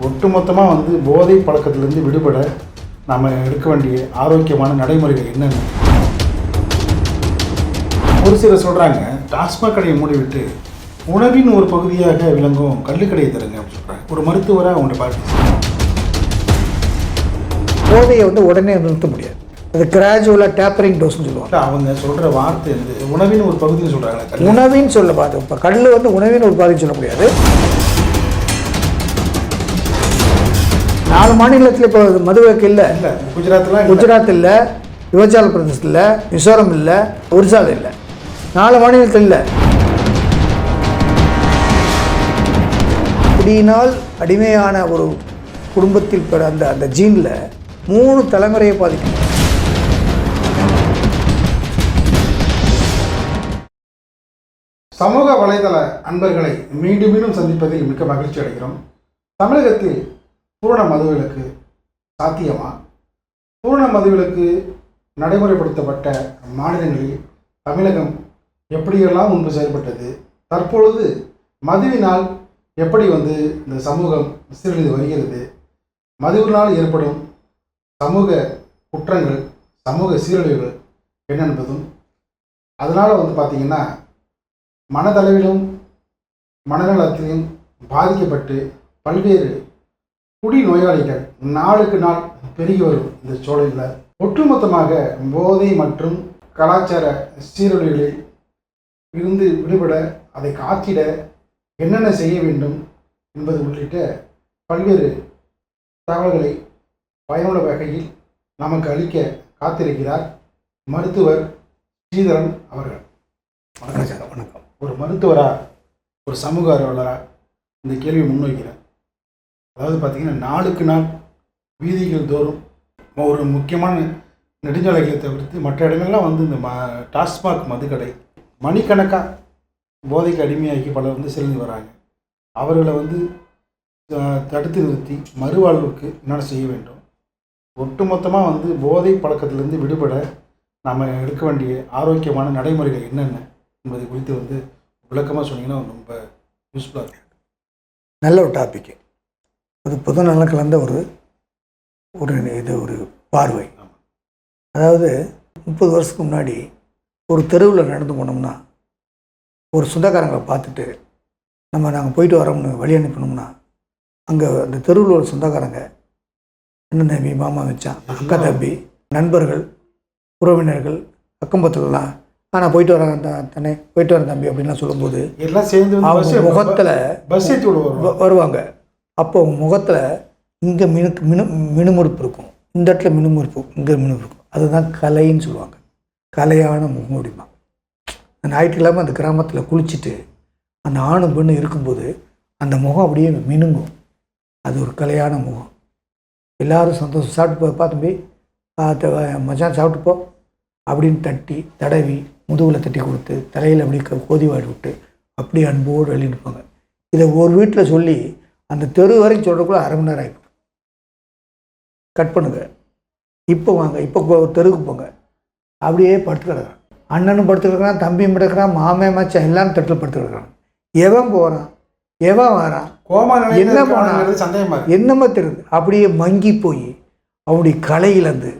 ஒட்டுமொத்தமாக போதை பழக்கத்திலேருந்து விடுபட நாம் எடுக்க வேண்டிய ஆரோக்கியமான நடைமுறைகள் என்னென்ன? ஒரு சிலர் சொல்கிறாங்க, டாஸ்மாக் கடையை மூடிவிட்டு உணவின் ஒரு பகுதியாக விளங்கும் கள்ளுக்கடையை தருங்க அப்படின்னு சொல்கிறாங்க. ஒரு மருத்துவராக அவங்களோட பார்த்து போதையை உடனே நிறுத்த முடியாது. அது கிராஜுவலாக டேப்பரிங் டோஸ்ன்னு சொல்லுவாங்க. அவங்க சொல்கிற வார்த்தை உணவின் ஒரு பகுதின்னு சொல்கிறாங்க. உணவின்னு சொல்ல பார்த்து இப்போ கல் உணவின் ஒரு பகுதின்னு சொல்ல முடியாது. 4 மாநிலத்தில் இப்போ மதுவிலக்கு இல்லை. குஜராத் இல்லை, இமாச்சல பிரதேசம் இல்லை, மிசோரம் இல்லை, ஒரிசாவில் இல்லை, 4 மாநிலத்தில் இல்லை. குடியினால் அடிமையான ஒரு குடும்பத்தில் பெற அந்த ஜீனில் 3 தலைமுறையை பாதிக்கும். சமூக வலைதள அன்பர்களை மீண்டும் மீண்டும் சந்திப்பதில் மிக்க மகிழ்ச்சி அடைகிறோம். தமிழகத்தில் பூரண மதுவிலக்கு சாத்தியமா? பூரண மதுவிலக்கு நடைமுறைப்படுத்தப்பட்ட மாநிலங்களில் தமிழகம் எப்படியெல்லாம் முன்பு செயல்பட்டது, தற்பொழுது மதுவினால் எப்படி இந்த சமூகம் சீரழிந்து வருகிறது, மதுவினால் ஏற்படும் சமூக குற்றங்கள், சமூக சீரழிவுகள் என்ன என்பதும், அதனால் பார்த்திங்கன்னா மனதளவிலும் மனநலத்திலும் பாதிக்கப்பட்டு பல்வேறு குடி நோயாளிகள் நாளுக்கு நாள் பெருகி வரும் இந்த சூழலில் ஒட்டுமொத்தமாக போதை மற்றும் கலாச்சார சீரழிவுகளில் இருந்து விடுபட, அதை காத்திட என்னென்ன செய்ய வேண்டும் என்பது உள்ளிட்ட பல்வேறு தகவல்களை பயனுள்ள வகையில் நமக்கு அளிக்க காத்திருக்கிறார் மருத்துவர் ஸ்ரீதரன் அவர்கள். வணக்கம் சார். வணக்கம். ஒரு மருத்துவராக, ஒரு சமூக ஆர்வலராக இந்த கேள்வியை முன்வைக்கிறேன். அதாவது பார்த்திங்கன்னா, நாளுக்கு நாள் வீதிகள் தோறும் ஒரு முக்கியமான நெடுஞ்சாலைகளை தவிர்த்து மற்ற இடங்கள்லாம் இந்த டாஸ்மாக் மதுக்கடை மணிக்கணக்காக போதைக்கு அடிமையாகி பலர் செலுத்தி வராங்க. அவர்களை தடுத்து நிறுத்தி மறுவாழ்வுக்கு என்னென்ன செய்ய வேண்டும், ஒட்டுமொத்தமாக போதை பழக்கத்திலேருந்து விடுபட நாம் எடுக்க வேண்டிய ஆரோக்கியமான நடைமுறைகள் என்னென்ன என்பதை குறித்து விளக்கமாக சொன்னீங்கன்னா ரொம்ப யூஸ்ஃபுல்லாக இருக்கும். நல்ல ஒரு டாபிக். அது பொது நலம் கலந்த ஒரு பார்வை. அதாவது 30 வருஷத்துக்கு முன்னாடி ஒரு தெருவில் நடந்து போனோம்னா, ஒரு சொந்தக்காரங்களை பார்த்துட்டு நாங்கள் போயிட்டு வரோம்னு வழி அனுப்பினோம்னா, அங்கே அந்த தெருவில் ஒரு சொந்தக்காரங்க, என்ன தம்பி, மாமா வச்சான், அக்கா தம்பி, நண்பர்கள், உறவினர்கள், அக்கம்பத்துலலாம் நான் போயிட்டு வரேன் தானே, போயிட்டு வரேன் தம்பி அப்படின்லாம் சொல்லும்போது எல்லாம் சேர்ந்து அவங்க முகத்தில் பஸ் ஏற்றி வருவாங்க. அப்போ அவங்க முகத்தில் இங்கே மினுமுறுப்பு இருக்கும், இந்த இடத்துல மினுமுறுப்பு, இங்கே மினுமுறுப்பு இருக்கும். அதுதான் கலைன்னு சொல்லுவாங்க. கலையான முகம் அப்படிமா. ஞாயிற்றுக்கிழமை அந்த கிராமத்தில் குளிச்சுட்டு அந்த ஆணும் பெண்ணு இருக்கும்போது அந்த முகம் அப்படியே மினுங்கும். அது ஒரு கலையான முகம். எல்லோரும் சந்தோஷம், சாப்பிட்டு போ தம்பி, மச்சான் சாப்பிட்டு போ அப்படின்னு தட்டி தடவி முதுகில் தட்டி கொடுத்து தலையில் அப்படி கோதி வாடி விட்டு அப்படி அன்போடு எழுதிருப்பாங்க. இதை ஒரு வீட்டில் சொல்லி அந்த தெரு வரைக்கும் சொல்கிறக்குள்ள அரை மணி நேரம் ஆகிப்போம். கட் பண்ணுங்க, இப்போ வாங்க, இப்போ தெருவுக்கு போங்க, அப்படியே படுத்து கிடக்குறான். அண்ணனும் படுத்து கிடக்குறான், தம்பியும் படுக்கிறான், மாமே மச்சான் எல்லாரும் தட்டில் படுத்து கிடக்குறான். எவன் போகிறான், எவன் வரான், என்ன போனான், சந்தேகமாக என்னமோ தெரியுது. அப்படியே மங்கி போய் அவனுடைய கலையிலேருந்து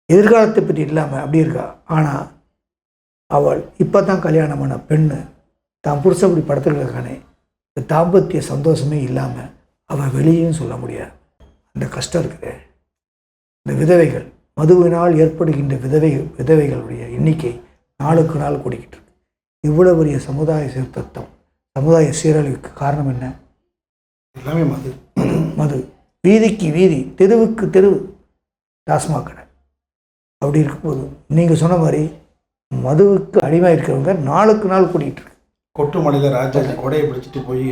எதிர்காலத்தை பற்றி இல்லாமல் அப்படி இருக்கா. ஆனால் அவள் இப்போ தான் கல்யாணமான பெண்ணு தான் புருஷன் அப்படி படுத்துருக்கானே, இந்த தாம்பத்திய சந்தோஷமே இல்லாமல் அவள் வெளியும் சொல்ல முடியாது. அந்த கஷ்டம் இருக்குது. இந்த விதவைகள், மதுவினால் ஏற்படுகின்ற விதவைகளுடைய எண்ணிக்கை நாளுக்கு நாள் கூடிக்கிட்டு இருக்கு. இவ்வளோ பெரிய சமுதாய சீர்திருத்தம், சமுதாய சீரழிவுக்கு காரணம் என்ன? எல்லாமே மது. வீதிக்கு வீதி, தெருவுக்கு தெருவு டாஸ்மாக் கடை. அப்படி இருக்கும்போது நீங்கள் சொன்ன மாதிரி மதுவுக்கு அடிமையாக இருக்கிறவங்க நாளுக்கு நாள் கூட்டிகிட்டு இருக்கு. கொட்டுமலையில் ராஜா கொடையை பிடிச்சிட்டு போய்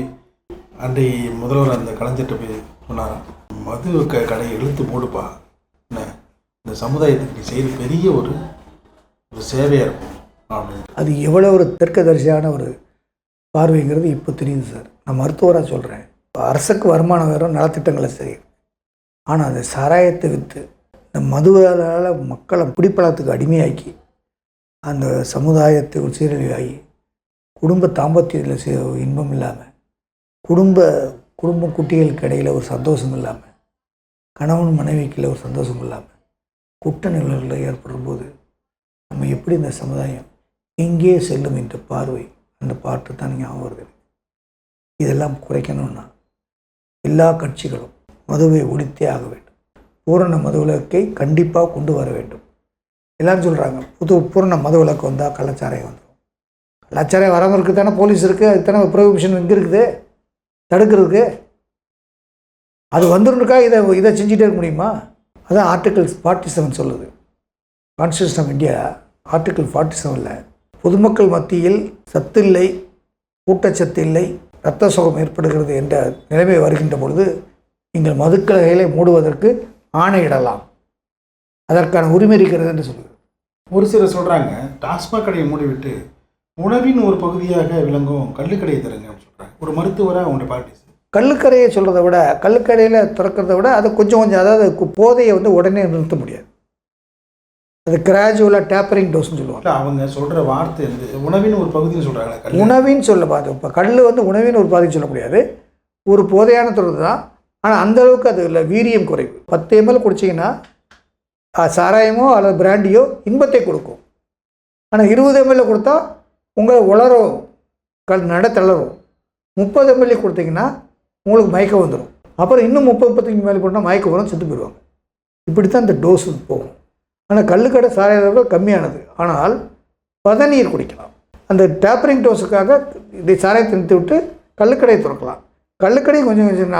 அன்றை முதல்வர் அந்த கலைஞர்கிட்ட போய் சொன்னாராம், மது கடையை இழுத்து மூடுப்பா, என்ன இந்த சமுதாயத்துக்கு நீ செய்கிற பெரிய ஒரு சேவையாக இருக்கும் அப்படின்னு. அது எவ்வளோ ஒரு தெற்கதரிசியான ஒரு பார்வைங்கிறது இப்போ தெரியுது சார். நான் மருத்துவராக சொல்கிறேன். அரசுக்கு வருமானம் வேறு, நலத்திட்டங்களை செய்யும். ஆனால் அந்த சாராயத்தை விற்று இந்த மதுவால் மக்களை குடிப்பழத்துக்கு அடிமையாக்கி அந்த சமுதாயத்தை ஒரு சீரழிவாகி குடும்ப தாம்பத்தியத்தில் இன்பம் இல்லாமல் குடும்ப குடும்ப குட்டிகளுக்கு இடையில் ஒரு சந்தோஷம் இல்லாமல், கணவன் மனைவிக்குள்ள ஒரு சந்தோஷம் இல்லாமல் குற்ற நிழல்கள் ஏற்படும் போது நம்ம எப்படி இந்த சமுதாயம் எங்கே செல்லும் என்ற பார்வை, அந்த பாட்டு தான் ஞாபகம் வருது. இதெல்லாம் குறைக்கணும்னா எல்லா கட்சிகளும் மதுவை ஒழித்தே ஆக வேண்டும். பூரண மதுவிலக்கை கண்டிப்பாக கொண்டு வர வேண்டும். எல்லோரும் சொல்கிறாங்க பூரண மதுவிலக்கு வந்தால் கள்ளச்சாராயம் வந்துடும். கள்ளச்சாராயம் வராமல் இருக்குது தானே போலீஸ் இருக்குது, அதுக்கு தானே ப்ரொஹிபிஷன் இங்கே இருக்குது தடுக்கிறதுக்கு. அது வந்துருக்கா இதை செஞ்சுட்டே இருக்க முடியுமா? அதான் ஆர்டிகிள் 47 சொல்லுது. கான்ஸ்டியூஷன் ஆஃப் இந்தியா ஆர்டிகிள் 47 பொதுமக்கள் மத்தியில் சத்து இல்லை, ஊட்டச்சத்து இல்லை, இரத்த சோகம் ஏற்படுகிறது என்ற நிலைமை வருகின்ற பொழுது நீங்கள் மதுக்கடைகளை மூடுவதற்கு ஆணையிடலாம், அதற்கான உரிமை இருக்கிறது என்று சொல்லுது. ஒரு சிலர் சொல்கிறாங்க டாஸ்மாக் கடையை மூடிவிட்டு உணவின் ஒரு பகுதியாக விளங்கும் கள்ளுக்கடையை தருங்க அப்படின்னு சொல்கிறாங்க. ஒரு மருத்துவராக அவங்களுடைய பார்ட்டி கள்ளுக்கடையை சொல்கிறத விட, கள்ளுக்கடையில் திறக்கிறத விட அதை கொஞ்சம் அதாவது போதையை உடனே நிறுத்த முடியாது. அது கிராஜுவலாக டேப்பரிங் டோஸ்ன்னு சொல்லுவாங்க. அவங்க சொல்கிற வார்த்தை உணவின் ஒரு பகுதின்னு சொல்கிறாங்க. உணவின்னு சொல்ல பார்த்து இப்போ கல் உணவின் ஒரு பாதின்னு சொல்ல முடியாது, ஒரு போதையான தொடர்பு தான். ஆனால் அந்தளவுக்கு அது இல்லை, வீரியம் குறைவு. 10 ml குடிச்சிங்கன்னா சாராயமோ அல்லது பிராண்டியோ இன்பத்தை கொடுக்கும். ஆனால் 20 ml கொடுத்தா உங்களை உளரும், நட தளரும். 30 ml கொடுத்தீங்கன்னா உங்களுக்கு மயக்கம் வந்துடும். அப்புறம் இன்னும் 30-35 மேலே போட்டால் மயக்கம் வரும், செத்து போயிடுவாங்க. இப்படி தான் இந்த டோஸு போகும். ஆனால் கள்ளுக்கடை சாராயத்தை கம்மியானது. ஆனால் பதநீர் குடிக்கலாம். அந்த டேப்பரிங் டோஸுக்காக இதை சாராயத்தை நிறுத்தி விட்டு கள்ளுக்கடையை திறக்கலாம். கள்ளுக்கடையை கொஞ்சம் கொஞ்சம்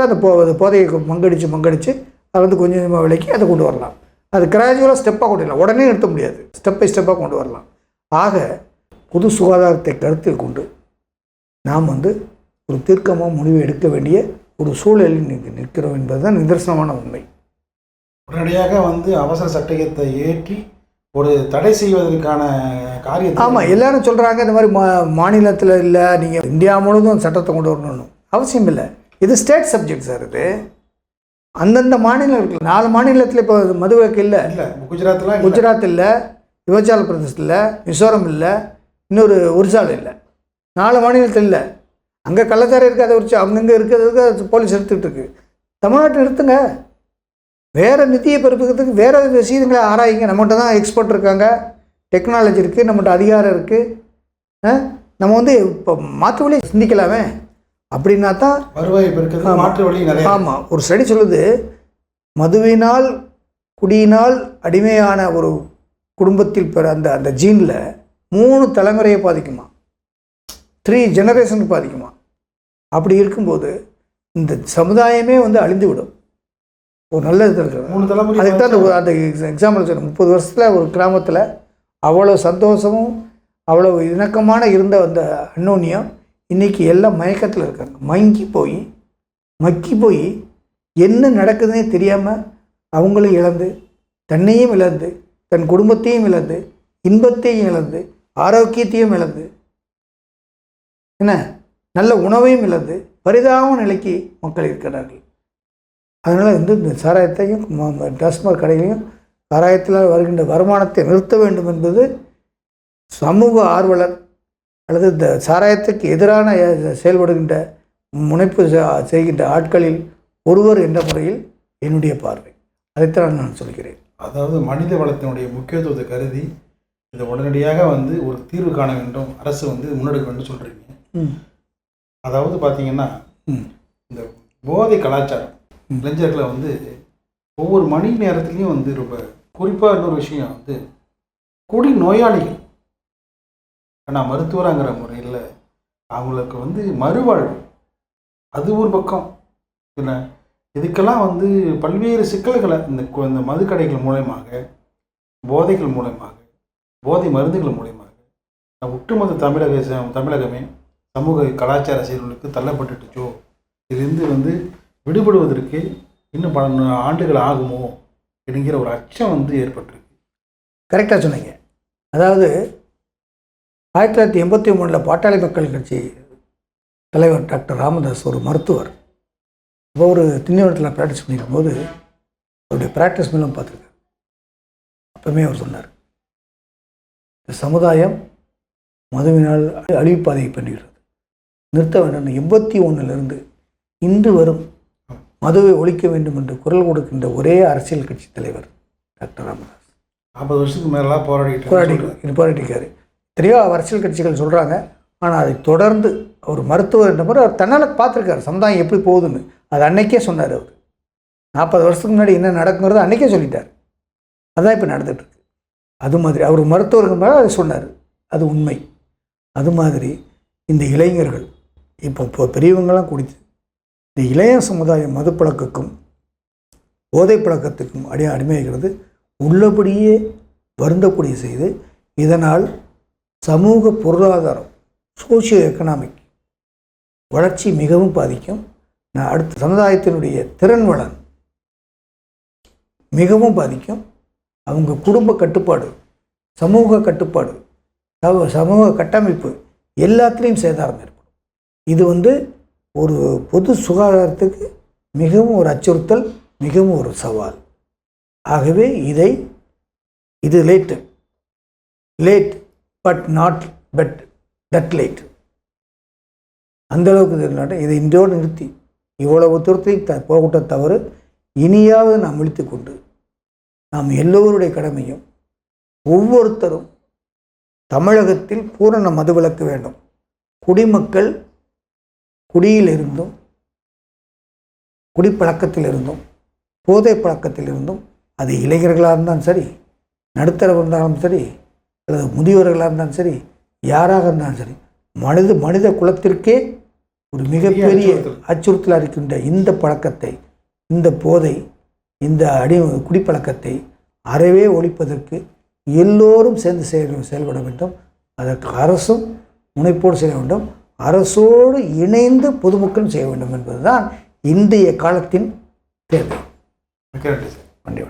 அந்த போதையை மங்கடிச்சு அதை கொஞ்சம் கொஞ்சமாக விலைக்கு அதை கொண்டு வரலாம். அது கிராஜுவலாக ஸ்டெப்பாக கொண்டு வரலாம், உடனே நிறுத்த முடியாது, ஸ்டெப் பை ஸ்டெப்பாக கொண்டு வரலாம். ஆக பொது சுகாதாரத்தை கருத்தில் கொண்டு நாம் ஒரு தீர்க்கமாக முடிவு எடுக்க வேண்டிய ஒரு சூழலில் நிற்கிறோம் என்பதுதான் நிதர்சனமான உண்மை. உடனடியாக அவசர சட்டத்தை ஏற்றி ஒரு தடை செய்வதற்கான காரியத்தை ஆமாம், எல்லாரும் சொல்கிறாங்க இந்த மாதிரி மாநிலத்தில் இல்லை, நீங்கள் இந்தியா முழுவதும் சட்டத்தை கொண்டு வரணும்னு அவசியம் இல்லை. இது ஸ்டேட் சப்ஜெக்ட் சார். இது அந்தந்த மாநிலம் இருக்குல்ல, 4 மாநிலத்தில் இப்போ மதுவிலக்கு இல்லை. குஜராத் இல்லை, இமாச்சல பிரதேச இல்லை, மிசோரம் இல்லை, இன்னொரு ஒரிசாவில் இல்லை, 4 மாநிலத்தில் இல்லை. அங்கே கள்ளச்சாரம் இருக்குது, அதை வச்சு அங்கங்கே இருக்கிறதுக்கு போலீஸ் எடுத்துக்கிட்டு இருக்கு. தமிழ்நாட்டில் நிறுத்துங்க, வேறு நிதியை பெருப்புக்கிறதுக்கு வேறு விஷயங்களை ஆராயிங்க. நம்மகிட்ட தான் எக்ஸ்பர்ட் இருக்காங்க, டெக்னாலஜி இருக்குது, நம்மகிட்ட அதிகாரம் இருக்குது. நம்ம இப்போ மாற்று வழியை சிந்திக்கலாமே. அப்படின்னா தான் வருவாய் பெருக்கிறது மாற்று வழி நிறைய. ஆமாம், ஒரு ஸ்டடி சொல்லுது, மதுவினால் குடியினால் அடிமையான ஒரு குடும்பத்தில் பெற அந்த ஜீனில் 3 தலைமுறையை பாதிக்குமா, 3 ஜெனரேஷனுக்கு பாதிக்குமா. அப்படி இருக்கும்போது இந்த சமுதாயமே அழிந்து விடும். ஒரு நல்ல இது இருக்குது. 3 தலைமுறை. அதுக்கு தான் அந்த எக்ஸாம்பிள் சொன்னேன். 30 வருஷத்தில் ஒரு கிராமத்தில் அவ்வளோ சந்தோஷமும் அவ்வளோ இணக்கமான இருந்த அந்த அன்னோன்யம் இன்றைக்கி எல்லாம் மயக்கத்தில் இருக்காங்க. மக்கி போய் என்ன நடக்குதுன்னே தெரியாமல் அவங்களும் இழந்து, தன்னையும் இழந்து, தன் குடும்பத்தையும் இழந்து, இன்பத்தையும் இழந்து, ஆரோக்கியத்தையும் இழந்து, என்ன நல்ல உணவையும் இழந்து பரிதாப நிலைக்கு மக்கள் இருக்கிறார்கள். அதனால் இந்த சாராயத்தையும் டாஸ்மாக் கடைகளையும் சாராயத்தில் வருகின்ற வருமானத்தை நிறுத்த வேண்டும் என்பது சமூக ஆர்வலர் அல்லது இந்த சாராயத்துக்கு எதிரான செயல்படுகின்ற முனைப்பு செய்கின்ற ஆட்களில் ஒருவர் என்ற முறையில் என்னுடைய பார்வை. அதைத்தான் நான் சொல்கிறேன். அதாவது மனித வளத்தினுடைய முக்கியத்துவத்தை கருதி இதை உடனடியாக ஒரு தீர்வு காண வேண்டும், அரசு முன்னெடுக்க வேண்டும் சொல்கிறீங்க. அதாவது பார்த்தீங்கன்னா இந்த போதை கலாச்சாரம் இளைஞர்களை ஒவ்வொரு மணி நேரத்துலையும் ரொம்ப குறிப்பாக இன்னொரு விஷயம் குடி நோயாளிகள். ஆனால் மருத்துவராங்கிற முறையில் அவங்களுக்கு மறுவாழ்வு அது ஒரு பக்கம் இல்லை. இதுக்கெல்லாம் பல்வேறு சிக்கல்களை இந்த மதுக்கடைகள் மூலயமாக, போதைகள் மூலமாக, போதை மருந்துகள் மூலயமாக ஒட்டுமொத்த தமிழகமே சமூக கலாச்சார செயல்களுக்கு தள்ளப்பட்டுச்சோ, இதிலிருந்து விடுபடுவதற்கு இன்னும் பல ஆண்டுகள் ஆகுமோ என்கிற ஒரு அச்சம் ஏற்பட்டிருக்கு. கரெக்டாக சொன்னீங்க. அதாவது 1983 பாட்டாளி மக்கள் கட்சி தலைவர் டாக்டர் ராமதாஸ் ஒரு மருத்துவர். இப்போ ஒரு திண்டிவனத்தில் ப்ராக்டிஸ் பண்ணியிருக்கும்போது அவருடைய ப்ராக்டிஸ் மூலம் பார்த்துருக்காரு. அப்பவுமே அவர் சொன்னார், இந்த சமுதாயம் மதுவினால் அழிவுப்பாதையை பண்ணுகிறது, நிறுத்த வேண்டும். 81லேருந்து இன்று வரும் மதுவை ஒழிக்க வேண்டும் என்று குரல் கொடுக்கின்ற ஒரே அரசியல் கட்சி தலைவர் டாக்டர் ராமதாஸ். 40 வருஷத்துக்கு மேலாம் போராட்டிருக்காரு. எத்தனையோ அரசியல் கட்சிகள் சொல்கிறாங்க. ஆனால் அதை தொடர்ந்து அவர் மருத்துவர் என்ற முறை அவர் தன்னால் பார்த்துருக்காரு சமுதாயம் எப்படி போகுதுன்னு. அது அன்னைக்கே சொன்னார். அவர் 40 வருஷத்துக்கு முன்னாடி என்ன நடக்குங்கிறது அன்றைக்கே சொல்லிட்டார். அதுதான் இப்போ நடந்துகிட்ருக்கு. அது மாதிரி அவர் மருத்துவர்கள் மேலே அதை சொன்னார். அது உண்மை. அது மாதிரி இந்த இளைஞர்கள் இப்போ பெரியவங்களாம் குடித்து இந்த இளைய சமுதாயம் மது பழக்கத்துக்கும் போதை பழக்கத்துக்கும் அடிமையாகிறது உள்ளபடியே வருந்தக்கூடிய செய்து. இதனால் சமூக பொருளாதாரம் சோசியோ எக்கனாமிக் வளர்ச்சி மிகவும் பாதிக்கும். அடுத்த சமுதாயத்தினுடைய திறன் வளம் மிகவும் பாதிக்கும். அவங்க குடும்ப கட்டுப்பாடு, சமூக கட்டுப்பாடு, சமூக கட்டமைப்பு எல்லாத்துலேயும் சேதாரம் ஏற்படும். இது ஒரு பொது சுகாதாரத்துக்கு மிகவும் ஒரு அச்சுறுத்தல், மிகவும் ஒரு சவால். ஆகவே இது late but not but that late. அந்தளவுக்கு இதை இன்றோடு நிறுத்தி இவ்வளவு தூரத்தையும் போகட்ட தவறு. இனியாவது நாம் விழித்து கொண்டு நாம் எல்லோருடைய கடமையும் ஒவ்வொருத்தரும் தமிழகத்தில் பூரண மதுவிலக்கு வேண்டும். குடிமக்கள் குடியிலிருந்தும் குடிப்பழக்கத்திலிருந்தும் போதை பழக்கத்திலிருந்தும் அது இளைஞர்களாக இருந்தாலும் சரி, நடுத்தர இருந்தாலும் சரி, அல்லது முதியவர்களாக இருந்தாலும் சரி, யாராக இருந்தாலும் சரி, மனித குலத்திற்கே ஒரு மிகப்பெரிய அச்சுறுத்தலாக இருக்கின்ற இந்த பழக்கத்தை, இந்த போதை, இந்த குடிப்பழக்கத்தை அறவே ஒழிப்பதற்கு எல்லோரும் சேர்ந்து செயல்பட வேண்டும். அதற்கு அரசும் முனைப்போடு செய்ய வேண்டும். அரசோடு இணைந்து பொதுமக்களும் செய்ய வேண்டும் என்பதுதான் இன்றைய காலத்தின் தேவை. நன்றி. நன்றி.